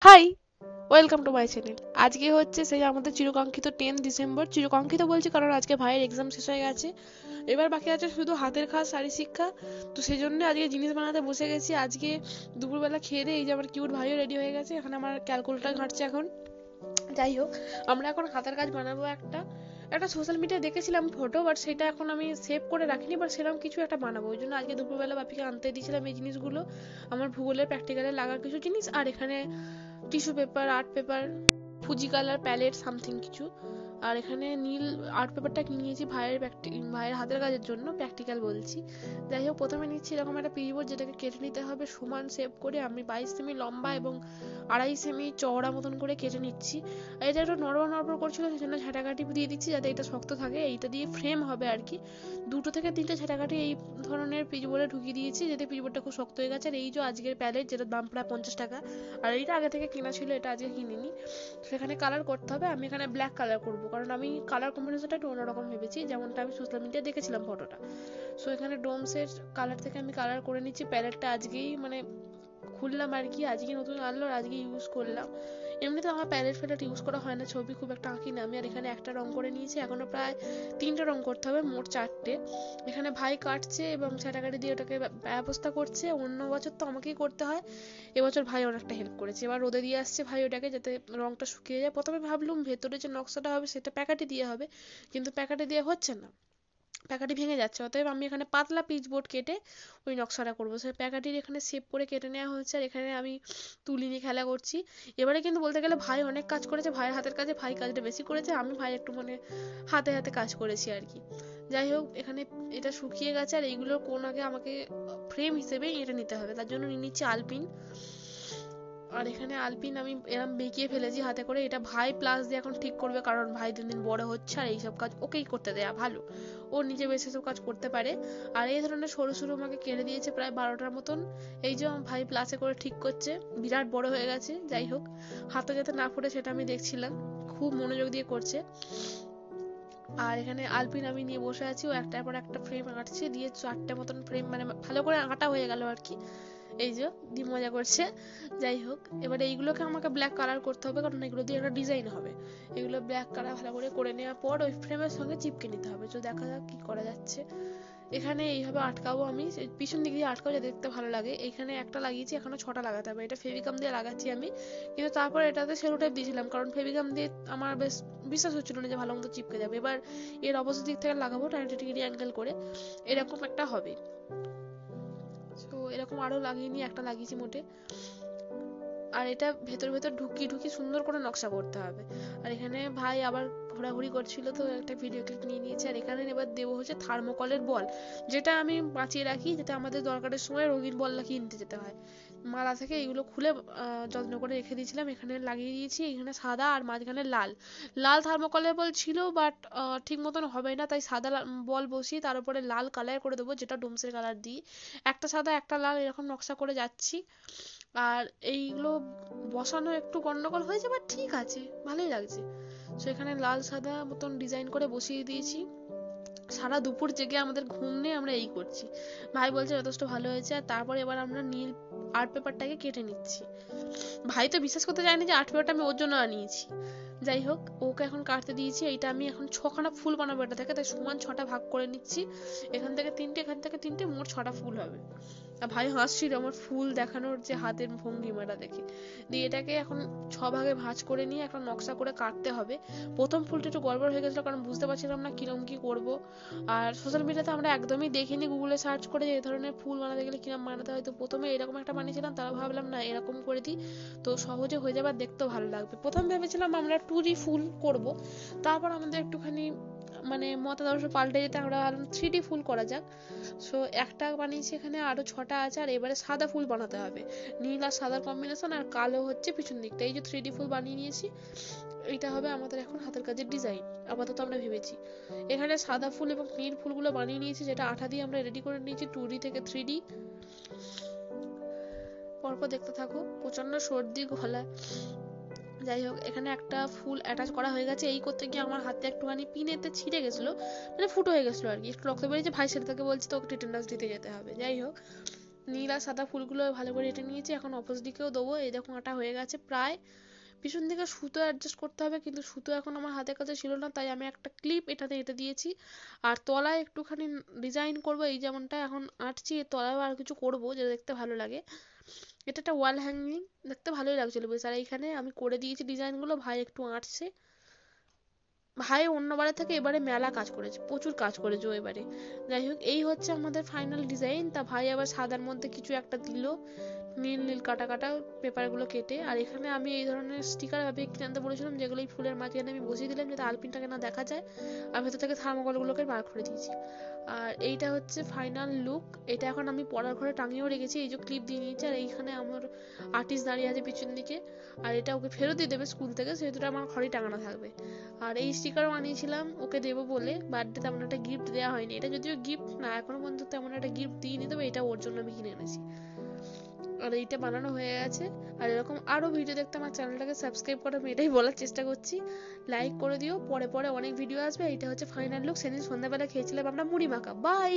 High, welcome to my channel. আজকে হচ্ছে সেই আমাদের চিরকাঙ্ক্ষিত 10 ডিসেম্বর। চিরকাঙ্ক্ষিত বলছি কারণ আজকে ভাইয়ের এক্সাম শেষ হয়ে গেছে। এবার বাকি আছে শুধু হাতের কাজ, শারীর শিক্ষা। তো সেই জন্য আজকে জিনিস বানাতে বসে গেছি। আজকে দুপুরবেলা খেয়ে দিয়ে এই যে আমার কিউট ভাইও রেডি হয়ে গেছে, এখানে আমার ক্যালকুলেটর ঘাঁটছে এখন। যাই হোক, আমরা এখন হাতের কাজ বানাবো একটা একটা সোশ্যাল মিডিয়ায় দেখেছিলাম ফটো, বাট সেটা এখন আমি সেভ করে রাখিনি, বাট সেরকম কিছু একটা বানাবো। ওই জন্য আজকে দুপুরবেলা বাপিকে আনতে দিয়েছিলাম এই জিনিসগুলো, আমার ভূগোলের প্র্যাকটিক্যালে লাগার কিছু জিনিস, আর এখানে tissue paper, art paper, Fuji colour palette something কিছু। আর এখানে নীল আর্ট পেপারটা নিয়েছি ভাইয়ের হাতের কাজের জন্য, প্র্যাকটিক্যাল বলছি। যাই হোক, প্রথমে নিচ্ছি এরকম একটা পিরিবোর্ড, যেটাকে কেটে নিতে হবে সমান শেপ করে। আমি 22 সেমি লম্বা এবং 2.5 সেমি চওড়া মতন করে কেটে নিচ্ছি। আর এটা একটু নড়বড় নড়বড় করছিল, সেই জন্য ঝাঁটাকাঠি দিয়ে দিচ্ছি যাতে এটা শক্ত থাকে। এইটা দিয়ে ফ্রেম হবে আর কি। 2 থেকে 3টে ঝাঁটাকাঠি এই ধরনের পিচবোর্ডে ঢুকিয়ে দিয়েছি, যাতে পিচবোর্ডটা খুব শক্ত হয়ে গেছে। আর এই যে আজকের প্যালেট, যেটার দাম প্রায় 50 টাকা, আর এইটা আগে থেকে কেনা ছিল, এটা আজকে কিনিনি। সেখানে কালার করতে হবে। আমি এখানে ব্ল্যাক কালার করবো, কারণ আমি কালার কম্বিনেশনটা একটু অন্যরকম ভেবেছি, যেমনটা আমি সোশ্যাল মিডিয়ায় দেখেছিলাম ফটোটা। সো এখানে ডোমসের কালার থেকে আমি কালার করে নিচ্ছি। প্যালেটটা আজকেই মানে খুললাম আর কি, আজকে নতুন আনলো আর আজকে ইউজ করলাম। এমনিতে আমার প্যালেট ফ্যালেট ইউজ করা হয় না, ছবি খুব একটা আঁকি না আমি। আর এখানে একটা রং করে নিয়েছি, এখনো প্রায় 3টে রং করতে হবে, মোট 4টে। এখানে ভাই কাটছে এবং ছাটাকাটি দিয়ে ওটাকে ব্যবস্থা করছে। অন্য বছর তো আমাকেই করতে হয়, এবছর ভাই অনেকটা হেল্প করেছে। এবার রোদে দিয়ে আসছে ভাই ওটাকে, যাতে রংটা শুকিয়ে যায়। প্রথমে ভাবলুম ভেতরে যে নকশাটা হবে সেটা প্যাকেটে দিয়ে হবে, কিন্তু প্যাকেটে দিয়ে হচ্ছে না, প্যাকাটি ভেঙে যাচ্ছে। অতএব আমি এখানে পাতলা পিচ বোর্ড কেটে ওই নকশাটা করবো। সেই প্যাকাটির এখানে শেপ করে কেটে নেওয়া হয়েছে, আর এখানে আমি তুলি নিয়ে খেলা করছি। এবারে কিন্তু বলতে গেলে ভাই অনেক কাজ করেছে, ভাইয়ের হাতের কাজে ভাই কাজটা বেশি করেছে, আমি ভাই একটু মানে হাতে হাতে কাজ করেছি আর কি। যাই হোক, এখানে এটা শুকিয়ে গেছে, আর এইগুলোর কোন আগে আমাকে ফ্রেম হিসেবে এটা নিতে হবে, তার জন্য নিয়ে নিচ্ছি আলপিন। আর এখানে আলপিন আমি এরম বেঁকিয়ে ফেলেছি হাতে করে। এটা ভাই প্লাস দিয়ে এখন ঠিক করবে, কারণ ভাই দিন দিন বড় হচ্ছে, আর এইসব কাজ ওকেই করতে দেয়া ভালো, ও নিজে বেশ এসব কাজ করতে পারে। আর এই ধরনের সরু সরু আমাকে কেটে দিয়েছে প্রায় 12টার মতন। এই যে ভাই প্লাসে করে ঠিক করছে, বিরাট বড় হয়ে গেছে। যাই হোক, হাতে যাতে না ফোটে সেটা আমি দেখছিলাম, খুব মনোযোগ দিয়ে করছে। আর এখানে আলপিন আমি নিয়ে বসে আছি, ও একটার পর একটা ফ্রেম আঁটছে, দিয়ে 4টে মতন ফ্রেম মানে ভালো করে আঁটা হয়ে গেল আর কি। এই যে দি মজা করছে। যাই হোক, এবারে এইগুলোকে আমাকে ব্ল্যাক কালার করতে হবে, কারণ এগুলো দিয়ে একটা ডিজাইন হবে। এগুলো ব্ল্যাক কালার ভালো করে নেওয়ার পর ওই ফ্রেমের সঙ্গে চিপকে নিতে হবে। তো দেখা যাক কি করা যাচ্ছে। এখানে এইভাবে আটকাবো আমি, পিছন দিক দিয়ে আটকাবো যাতে দেখতে ভালো লাগে। এখানে একটা লাগিয়েছি, এখনো 6টা লাগাতে হবে। এটা ফেভিকাম দিয়ে লাগাচ্ছি আমি, কিন্তু তারপর এটাতে সেলো টাইপ দিয়েছিলাম, কারণ ফেভিকাম দিয়ে আমার বেশ বিশ্বাস হচ্ছিল না যে ভালো মতো চিপকে যাবে। এবার এর অপোজিট দিক থেকে লাগাবো 90 ডিগ্রি অ্যাঙ্গেল করে, এরকম একটা হবে। তো এরকম আরো লাগিয়ে নিয়ে একটা লাগিয়েছি মোটে। আর এটা ভেতর ভেতর ঢুকিয়ে ঢুকিয়ে সুন্দর করে নকশা করতে হবে। আর এখানে ভাই আবার ঘোরাঘুরি করছিল, তো একটা ভিডিও ক্লিপ নিয়ে নিয়েছে। আর এখানে এবার দেবো হচ্ছে থার্মোকলের বল, যেটা আমি বাঁচিয়ে রাখি, যেটা আমাদের দরকারের সময় রঙিন বল কিনতে যেতে হয়। মালা থেকে এগুলো খুলে যত্ন করে রেখে দিয়েছিলাম। এখানে লাগিয়ে দিয়েছি, এখানে সাদা আর মাঝখানে লাল। লাল থার্মোকলের বল ছিল, বাট ঠিক মতন হবে না, তাই সাদা বল বসিয়ে তার উপরে লাল কালার করে দেবো, যেটা ডোমসের কালার দিই। একটা সাদা একটা লাল এরকম নকশা করে যাচ্ছি। আর এইগুলো বসানো একটু গন্ডগোল হয়েছে, বাট ঠিক আছে, ভালোই লাগছে। তো এখানে লাল সাদা মতন ডিজাইন করে বসিয়ে দিয়েছি। সারা দুপুর জেগে আমাদের ঘুম নেই, আমরা এই করছি। ভাই বলছে যথেষ্ট ভালো হয়েছে। আর তারপর এবার আমরা নীল আর্ট পেপারটাকে কেটে নিচ্ছি। ভাই তো বিশ্বাস করতে চায়নি যে আর্ট পেপারটা আমি ওর জন্য আনিয়েছি। যাই হোক, ওকে এখন কাটতে দিয়েছি। এইটা আমি এখন 6খানা ফুল বানাবো এটা থেকে, তাই সমান 6টা ভাগ করে নিচ্ছি। এখান থেকে 3টে, এখান থেকে 3টে, মোট 6টা ফুল হবে। আর ভাই হাসছিল আমার ফুল দেখানোর যে হাতের ভঙ্গিমাটা দেখে। দিয়ে এটাকে এখন 6 ভাগে ভাঁজ করে নিয়ে একটা নকশা করে কাটতে হবে। প্রথম ফুলটা একটু গড়বড় হয়ে গেছিলো, কারণ বুঝতে পারছিলাম না কিরম কি করব। আর সোশ্যাল মিডিয়াতে আমরা একদমই দেখিনি, গুগলে সার্চ করে যে এই ধরনের ফুল বানাতে গেলে কিরম বানাতে হয়। তো প্রথমে এরকম একটা বানিয়েছিলাম, তারা ভাবলাম না এরকম করে দিই তো সহজে হয়ে যাবে, দেখতেও ভালো লাগবে। প্রথম ভেবেছিলাম আমরা 2D ফুল করব, তারপর আমাদের একটুখানি মানে মতাদর্শ পাল্টে যেতে আমরা ভাবলাম 3D ফুল করা যাক। সো একটা বানিয়েছি, এখানে আরো 6টা আছে। আর এবারে সাদা ফুল বানাতে হবে, নীল আর সাদার কম্বিনেশন, আর কালো হচ্ছে পিছন দিকটা। এই যে 3D ফুল বানিয়ে নিয়েছি, এইটা হবে আমাদের এখন হাতের কাজের ডিজাইন। আপাতত আমরা ভেবেছি এখানে সাদা ফুল এবং নীল ফুলগুলো বানিয়ে নিয়েছি, যেটা আঠা দিয়ে আমরা রেডি করে নিয়েছি 2D থেকে 3D। পরপর দেখতে থাকো, প্রচন্ড সর্দি গলা। যাই হোক, এখানে একটা ফুল অ্যাটাচ করা হয়ে গেছে। এই করতে গিয়ে আমার হাতে একটুখানি পিনেতে ছিঁড়ে গেছিলো, মানে ফুটো হয়ে গেছিলো আর কি, একটু রক্ত বেরিয়েছে। ভাই সেটা থেকে বলছি তো ওকে টিটেনাস দিতে যেতে হবে। যাই হোক, নীল আর সাদা ফুলগুলো ভালো করে এঁটে নিয়েছি, এখন অপোজিট দিকেও দেবো। এই দেখো আটা হয়ে গেছে প্রায়। পিছন দিকে সুতো অ্যাডজাস্ট করতে হবে, কিন্তু সুতো এখন আমার হাতের কাছে ছিল না, তাই আমি একটা ক্লিপ এটাতে এঁটে দিয়েছি। আর তলায় একটুখানি ডিজাইন করবো, এই যেমনটা এখন আঁটছি এর তলায় আর কিছু করবো যেটা দেখতে ভালো লাগে। এটা একটা ওয়াল হ্যাঙ্গিং, দেখতে ভালোই লাগছিল বেশ। আর এইখানে আমি করে দিয়েছি ডিজাইনগুলো, ভাই একটু আঁটছে। ভাই অন্যবারে থেকে এবারে মেলা কাজ করেছে, প্রচুর কাজ করেছে ও এবারে। যাই হোক, এই হচ্ছে আমাদের ফাইনাল ডিজাইন। তা ভাই আবার সাদার মধ্যে কিছু একটা দিল, নীল নীল কাটা কাটা পেপারগুলো কেটে। আর এখানে আমি এই ধরনের স্টিকার ভাবে কিনে আনতে বলেছিলাম, যেগুলো এই ফুলের মাঝখানে আমি বসিয়ে দিলাম যাতে আলপিনটাকে না দেখা যায়। আর ভেতর থেকে থার্মোকলগুলোকে বার করে দিয়েছি। আর এইটা হচ্ছে ফাইনাল লুক। এটা এখন আমি পড়ার ঘরে টাঙিয়েও রেখেছি, এই যে ক্লিপ দিয়ে নিয়েছি। আর এইখানে আমার আর্টিস্ট দাঁড়িয়ে আছে পিছন দিকে, আর এটা ওকে ফেরত দিয়ে দেবে স্কুল থেকে, সেহেতু আমার ঘরেই টাঙানো থাকবে। আর এই স্টিকারও আনিয়েছিলাম ওকে দেবো বলে, বার্থডে তেমন একটা গিফট দেওয়া হয়নি। এটা যদিও গিফট না, এখনো পর্যন্ত তেমন একটা গিফট দিইনি, তবে এটা ওর জন্য আমি কিনে এনেছি। আর এইটা বানানো হয়ে গেছে। আর এরকম আরো ভিডিও দেখতে আমার চ্যানেলটাকে সাবস্ক্রাইব করো, আমি এটাই বলার চেষ্টা করছি। লাইক করে দিও, পরে পরে অনেক ভিডিও আসবে। এইটা হচ্ছে ফাইনাল লুক। সেদিন সন্ধ্যাবেলা খেয়েছিলাম আমরা মুড়ি মাখা। বাই।